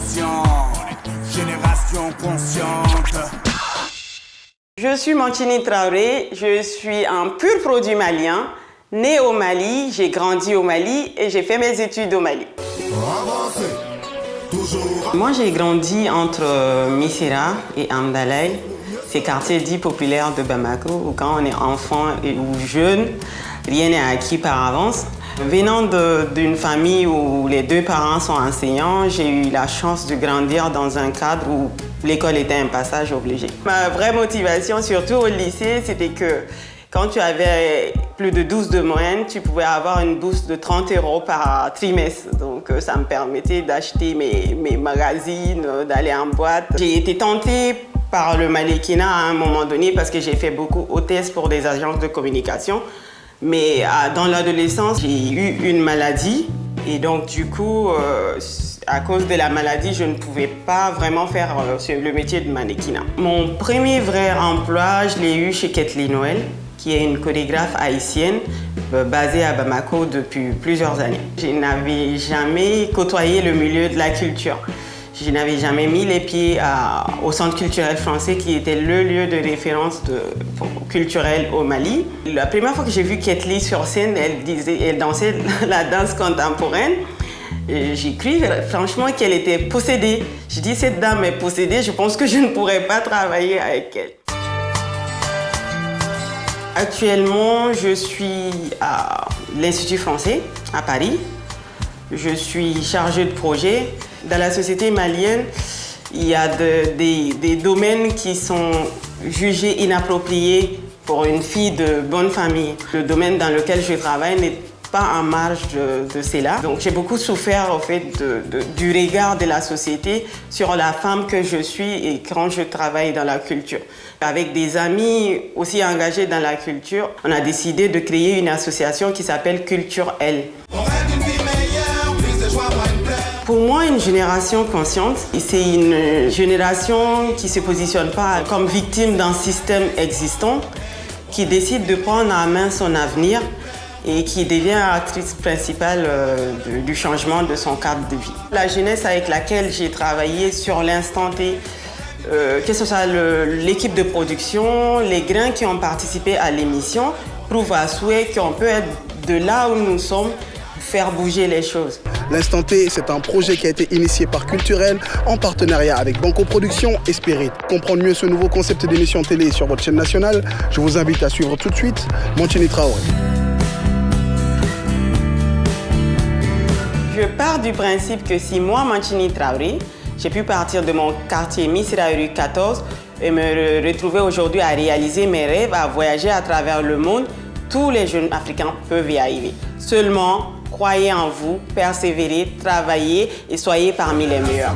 conscient, génération consciente. Je suis Mancini Traoré, je suis un pur produit malien, né au Mali, j'ai grandi au Mali et j'ai fait mes études au Mali. Moi, j'ai grandi entre Missirah et Amdalaï, ces quartiers dits populaires de Bamako, où quand on est enfant ou jeune, rien n'est acquis par avance. Venant d'une famille où les deux parents sont enseignants, j'ai eu la chance de grandir dans un cadre où l'école était un passage obligé. Ma vraie motivation, surtout au lycée, c'était que quand tu avais plus de 12 de moyenne, tu pouvais avoir une bourse de 30 € par trimestre. Donc ça me permettait d'acheter mes magazines, d'aller en boîte. J'ai été tentée par le mannequinat à un moment donné parce que j'ai fait beaucoup hôtesse pour des agences de communication. Mais dans l'adolescence, j'ai eu une maladie et donc du coup, à cause de la maladie, je ne pouvais pas vraiment faire le métier de mannequinat. Mon premier vrai emploi, je l'ai eu chez Kathleen Noël, qui est une chorégraphe haïtienne basée à Bamako depuis plusieurs années. Je n'avais jamais côtoyé le milieu de la culture. Je n'avais jamais mis les pieds au Centre culturel français, qui était le lieu de référence culturelle au Mali. La première fois que j'ai vu Kathleen sur scène, elle dansait la danse contemporaine. J'ai cru franchement qu'elle était possédée. Je dis, cette dame est possédée, je pense que je ne pourrais pas travailler avec elle. Actuellement, je suis à l'Institut français à Paris. Je suis chargée de projet. Dans la société malienne, il y a des domaines qui sont jugés inappropriés pour une fille de bonne famille. Le domaine dans lequel je travaille n'est pas en marge de cela. Donc j'ai beaucoup souffert en fait, du regard de la société sur la femme que je suis et quand je travaille dans la culture. Avec des amis aussi engagés dans la culture, on a décidé de créer une association qui s'appelle Culture L. Pour moi, une génération consciente, c'est une génération qui ne se positionne pas comme victime d'un système existant, qui décide de prendre en main son avenir et qui devient actrice principale du changement de son cadre de vie. La jeunesse avec laquelle j'ai travaillé sur l'instant T, que ce soit l'équipe de production, les grains qui ont participé à l'émission, prouvent à souhait qu'on peut être de là où nous sommes, faire bouger les choses. L'Instant T, c'est un projet qui a été initié par Culturel en partenariat avec Banco Productions et Spirit. Pour comprendre mieux ce nouveau concept d'émission télé sur votre chaîne nationale, je vous invite à suivre tout de suite Mancini Traoré. Je pars du principe que si moi, Mancini Traoré, j'ai pu partir de mon quartier Missirah rue 14 et me retrouver aujourd'hui à réaliser mes rêves, à voyager à travers le monde, tous les jeunes Africains peuvent y arriver. Seulement, croyez en vous, persévérez, travaillez et soyez parmi les meilleurs.